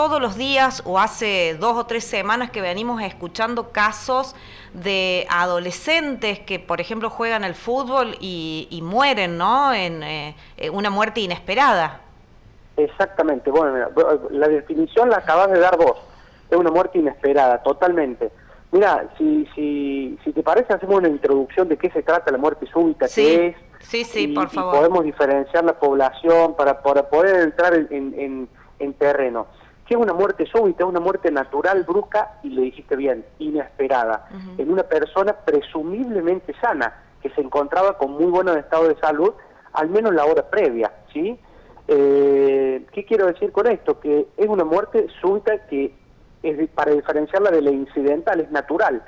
todos los días o hace 2 o 3 semanas que venimos escuchando casos de adolescentes que, por ejemplo, juegan al fútbol y mueren, ¿no? En una muerte inesperada. Exactamente, bueno, mira, definición la acabas de dar vos, es una muerte inesperada, totalmente. Mira, si te parece, hacemos una introducción de qué se trata la muerte súbita, Sí, qué es, sí, por y favor. podemos diferenciar la población para poder entrar en terreno. ¿Qué es una muerte súbita? Es una muerte natural, brusca, y le dijiste bien, inesperada, en una persona presumiblemente sana, que se encontraba con muy buen estado de salud, al menos la hora previa, ¿sí? ¿Qué quiero decir con esto? Que es una muerte súbita que, para diferenciarla de la incidental, es natural,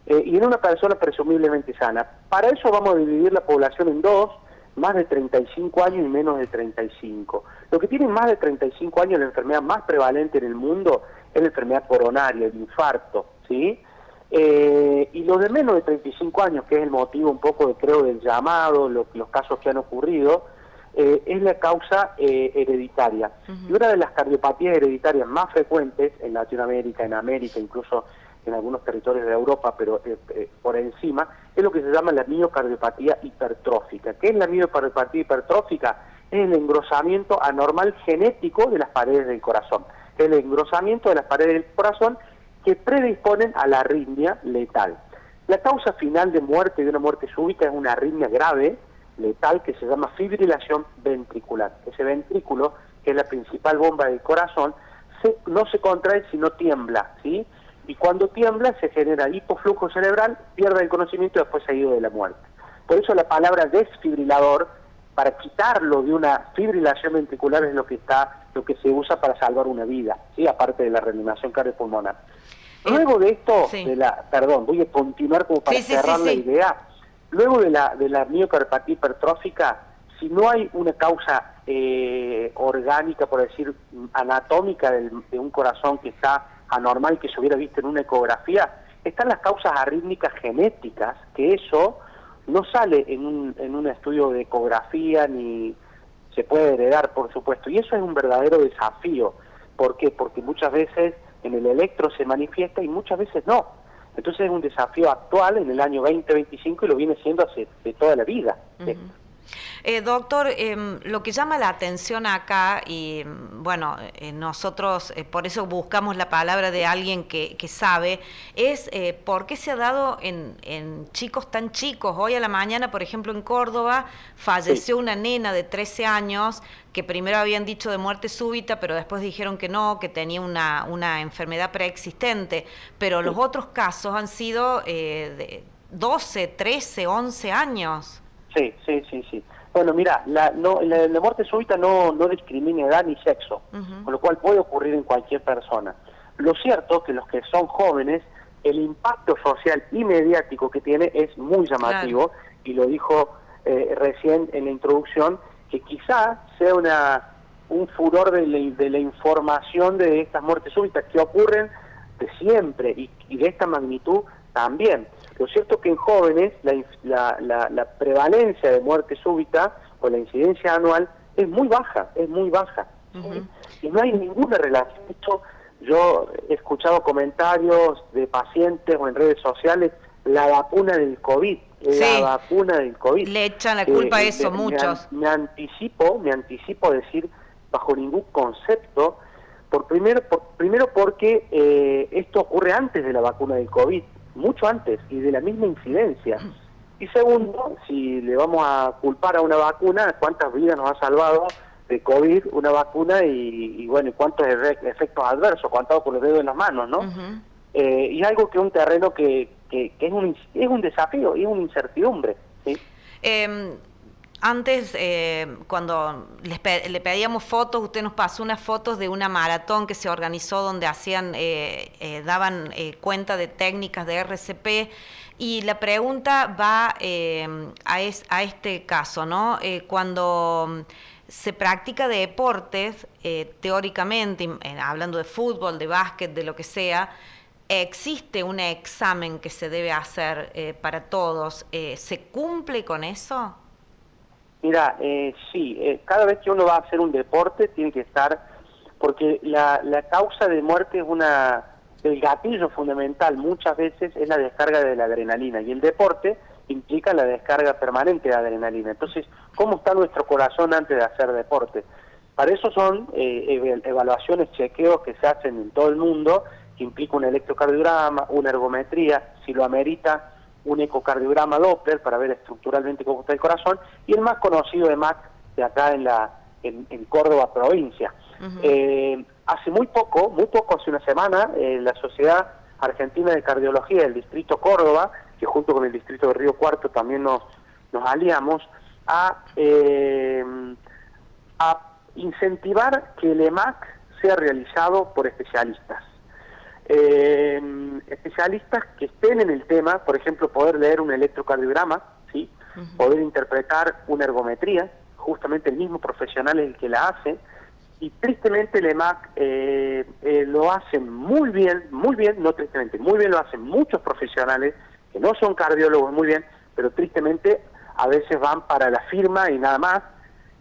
y en una persona presumiblemente sana. Para eso vamos a dividir la población en dos: más de 35 años y menos de 35. Los que tienen más de 35 años, la enfermedad más prevalente en el mundo es la enfermedad coronaria, el infarto, ¿sí? Y los de menos de 35 años, que es el motivo un poco, creo, del llamado, los casos que han ocurrido, es la causa hereditaria. Y una de las cardiopatías hereditarias más frecuentes en Latinoamérica, en América, incluso en algunos territorios de Europa, pero por encima, es lo que se llama la miocardiopatía hipertrófica. ¿Qué es la miocardiopatía hipertrófica? Es el engrosamiento anormal genético de las paredes del corazón. Es el engrosamiento de las paredes del corazón que predisponen a la arritmia letal. La causa final de muerte, de una muerte súbita, es una arritmia grave, letal, que se llama fibrilación ventricular. Ese ventrículo, que es la principal bomba del corazón, no se contrae sino tiembla, ¿sí? Y cuando tiembla se genera hipoflujo cerebral, pierde el conocimiento y después seguido de la muerte. Por eso la palabra desfibrilador, para quitarlo de una fibrilación ventricular, es lo que se usa para salvar una vida, ¿sí? Aparte de la reanimación cardiopulmonar. Luego de esto, sí. perdón, voy a continuar como para cerrar la idea. Luego de la miocardiopatía hipertrófica, si no hay una causa orgánica, por decir, anatómica de un corazón que está anormal, que se hubiera visto en una ecografía, están las causas arrítmicas genéticas, que eso no sale en un estudio de ecografía, ni se puede heredar, por supuesto, y eso es un verdadero desafío. ¿Por qué? Porque muchas veces en el electro se manifiesta y muchas veces no. Entonces es un desafío actual en el año 2025 y lo viene siendo de toda la vida. Doctor, lo que llama la atención acá, y bueno, nosotros por eso buscamos la palabra de alguien que sabe, es por qué se ha dado en chicos tan chicos. Hoy a la mañana, por ejemplo, en Córdoba, falleció una nena de 13 años que primero habían dicho de muerte súbita, pero después dijeron que no, que tenía una enfermedad preexistente. Pero los otros casos han sido de 12, 13, 11 años. Sí. Bueno, mira, la muerte súbita no discrimina edad ni sexo, con lo cual puede ocurrir en cualquier persona. Lo cierto es que los que son jóvenes, el impacto social y mediático que tiene es muy llamativo, claro. Y lo dijo recién en la introducción, que quizá sea un furor de la información de estas muertes súbitas que ocurren de siempre y de esta magnitud también. Lo cierto es que en jóvenes la prevalencia de muerte súbita o la incidencia anual es muy baja, ¿sí? Y no hay ninguna relación. Yo he escuchado comentarios de pacientes o en redes sociales, la vacuna del COVID, vacuna del COVID. Le echan la culpa a eso muchos. Me anticipo a decir, bajo ningún concepto, primero porque esto ocurre antes de la vacuna del COVID, mucho antes, y de la misma incidencia. Y segundo, si le vamos a culpar a una vacuna, ¿cuántas vidas nos ha salvado de COVID una vacuna? Y bueno, ¿cuántos efectos adversos? Contados por los dedos de las manos, ¿no? Y algo que es un terreno que es un desafío y es una incertidumbre, ¿sí? Antes, cuando le pedíamos fotos, usted nos pasó unas fotos de una maratón que se organizó donde daban cuenta de técnicas de RCP, y la pregunta va a este caso, ¿no? Cuando se practica deportes, teóricamente, hablando de fútbol, de básquet, de lo que sea, ¿existe un examen que se debe hacer para todos? ¿Se cumple con eso? Mira, sí, cada vez que uno va a hacer un deporte tiene que estar porque la causa de muerte es el gatillo fundamental muchas veces es la descarga de la adrenalina, y el deporte implica la descarga permanente de adrenalina. Entonces, ¿cómo está nuestro corazón antes de hacer deporte? Para eso son evaluaciones, chequeos que se hacen en todo el mundo, que implica un electrocardiograma, una ergometría, si lo amerita, un ecocardiograma Doppler para ver estructuralmente cómo está el corazón, y el más conocido de MAC de acá en Córdoba provincia. Hace muy poco, hace una semana, la Sociedad Argentina de Cardiología del Distrito Córdoba, que junto con el Distrito de Río Cuarto también nos aliamos, a incentivar que el EMAC sea realizado por especialistas. Especialistas que estén en el tema, por ejemplo, poder leer un electrocardiograma, ¿sí? Poder interpretar una ergometría, justamente el mismo profesional es el que la hace, y tristemente el EMAC lo hacen muy bien, no tristemente, muy bien lo hacen muchos profesionales que no son cardiólogos muy bien, pero tristemente a veces van para la firma y nada más,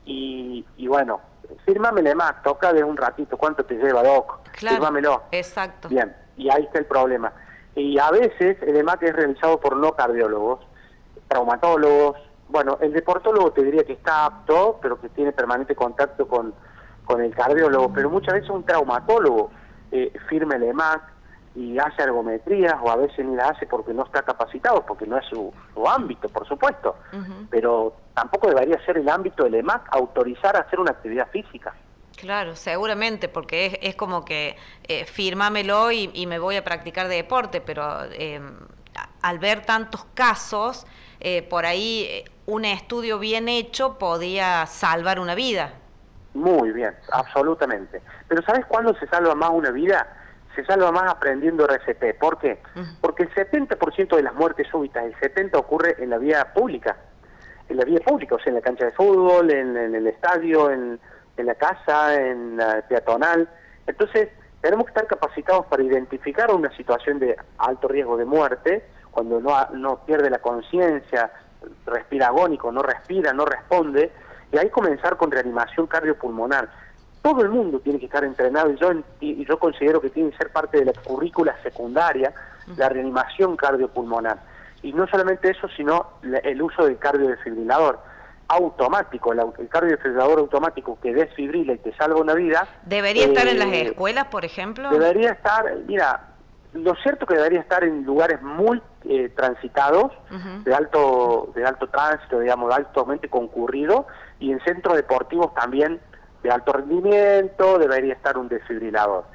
y bueno, fírmame el EMAC, toca de un ratito, ¿cuánto te lleva, doc? Claro, fírmamelo. exacto. Bien, y ahí está el problema. Y a veces el EMAC es realizado por no cardiólogos, traumatólogos, bueno, el deportólogo te diría que está apto, pero que tiene permanente contacto con el cardiólogo, pero muchas veces un traumatólogo firma el EMAC y hace ergometrías, o a veces ni la hace porque no está capacitado, porque no es su ámbito, por supuesto, pero tampoco debería ser el ámbito del EMAC autorizar a hacer una actividad física. Claro, seguramente, porque es como que fírmamelo y me voy a practicar de deporte, pero al ver tantos casos, por ahí un estudio bien hecho podía salvar una vida. Muy bien, absolutamente. Pero ¿sabes cuándo se salva más una vida? Se salva más aprendiendo RCP. ¿Por qué? Porque el 70% de las muertes súbitas, el 70% ocurre en la vía pública. En la vía pública, o sea, en la cancha de fútbol, en el estadio, en la casa, en la peatonal. Entonces, tenemos que estar capacitados para identificar una situación de alto riesgo de muerte, cuando no pierde la conciencia, respira agónico, no respira, no responde, y ahí comenzar con reanimación cardiopulmonar. Todo el mundo tiene que estar entrenado, y yo considero que tiene que ser parte de la currícula secundaria, la reanimación cardiopulmonar. Y no solamente eso, sino el uso del cardiodesfibrilador automático, el cardiodesfibrilador automático que desfibrila y te salva una vida. ¿Debería estar en las escuelas, por ejemplo? Debería estar, mira, lo cierto que debería estar en lugares muy transitados, de alto tránsito, digamos, altamente concurrido, y en centros deportivos también de alto rendimiento debería estar un desfibrilador.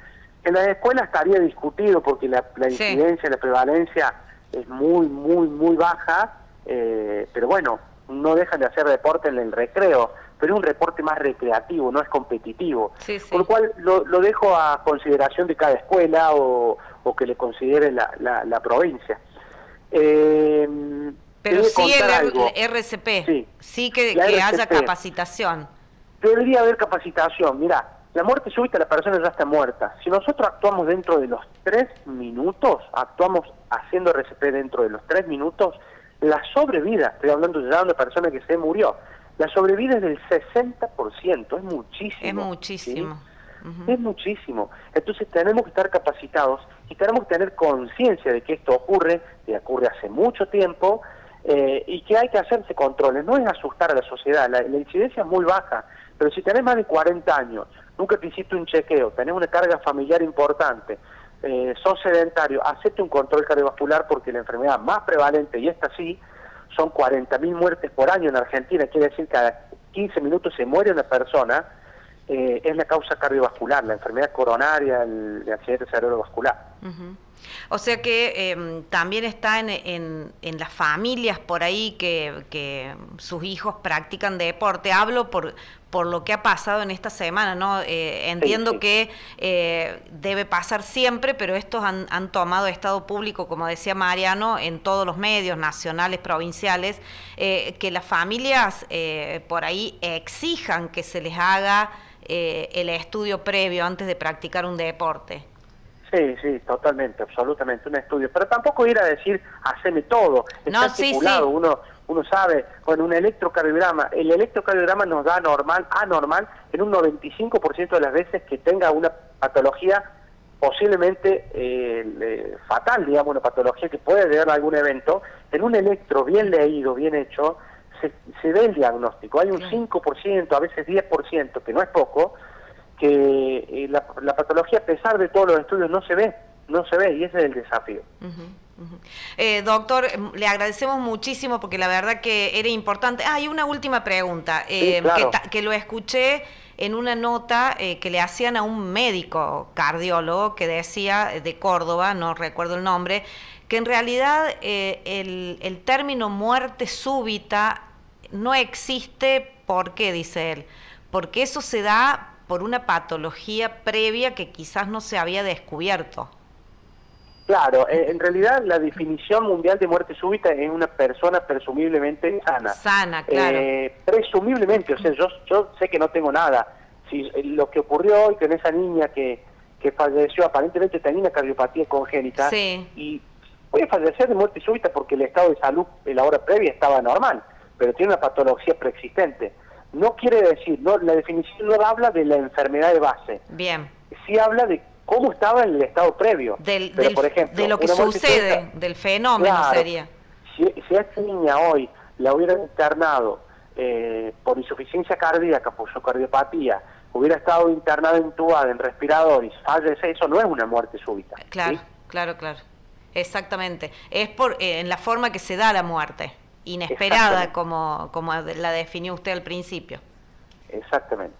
En las escuelas estaría discutido porque la incidencia, la prevalencia es muy baja, pero bueno, no dejan de hacer deporte en el recreo, pero es un deporte más recreativo, no es competitivo. Sí. Por lo cual lo dejo a consideración de cada escuela o que le considere la provincia. Pero sí el RCP, sí que haya capacitación. Debería haber capacitación. Mira, la muerte súbita, la persona ya está muerta. Si nosotros actuamos dentro de los 3 minutos, actuamos haciendo RCP dentro de los 3 minutos, la sobrevida, estoy hablando ya de una persona que se murió, la sobrevida es del 60%, es muchísimo. Es muchísimo. ¿Sí? Es muchísimo. Entonces tenemos que estar capacitados y tenemos que tener conciencia de que esto ocurre hace mucho tiempo, y que hay que hacerse controles. No es asustar a la sociedad, la incidencia es muy baja, pero si tenés más de 40 años, nunca te hiciste un chequeo, tenés una carga familiar importante, sos sedentario, hacete un control cardiovascular, porque la enfermedad más prevalente, y esta sí, son 40.000 muertes por año en Argentina, quiere decir que cada 15 minutos se muere una persona, es la causa cardiovascular, la enfermedad coronaria, el accidente cerebrovascular. O sea que también está en las familias por ahí que sus hijos practican deporte. Hablo por lo que ha pasado en esta semana, ¿no? Entiendo sí. que debe pasar siempre, pero estos han tomado estado público, como decía Mariano, en todos los medios nacionales, provinciales, que las familias por ahí exijan que se les haga el estudio previo antes de practicar un deporte. Sí, sí, totalmente, absolutamente, un estudio. Pero tampoco ir a decir, haceme todo. Está estipulado, uno sabe, bueno, un electrocardiograma, el electrocardiograma nos da anormal, en un 95% de las veces que tenga una patología posiblemente fatal, digamos, una patología que puede llegar a algún evento. En un electro bien leído, bien hecho, se ve el diagnóstico. Hay un 5%, a veces 10%, que no es poco, que la patología, a pesar de todos los estudios, no se ve, y ese es el desafío. Doctor, le agradecemos muchísimo porque la verdad que era importante. Hay una última pregunta, Sí, claro. que lo escuché en una nota que le hacían a un médico cardiólogo que decía, de Córdoba, no recuerdo el nombre, que en realidad el término muerte súbita no existe. ¿Por qué? Dice él. Porque eso se da por una patología previa que quizás no se había descubierto. Claro, en realidad la definición mundial de muerte súbita es una persona presumiblemente sana. Sana, claro. Presumiblemente, o sea, yo sé que no tengo nada. Si lo que ocurrió hoy con esa niña que falleció, aparentemente tenía una cardiopatía congénita, sí, y puede fallecer de muerte súbita porque el estado de salud en la hora previa estaba normal, pero tiene una patología preexistente. No quiere decir, la definición no habla de la enfermedad de base. Bien. Sí habla de cómo estaba en el estado previo. Pero, por ejemplo, de lo que sucede, súbita, del fenómeno, claro, sería. Si a esta niña hoy la hubieran internado por insuficiencia cardíaca, por su cardiopatía, hubiera estado internada, entubada, en respirador y fallece, eso no es una muerte súbita. Claro, ¿sí? Claro. Exactamente. Es en la forma que se da la muerte, inesperada, como la definió usted al principio. Exactamente.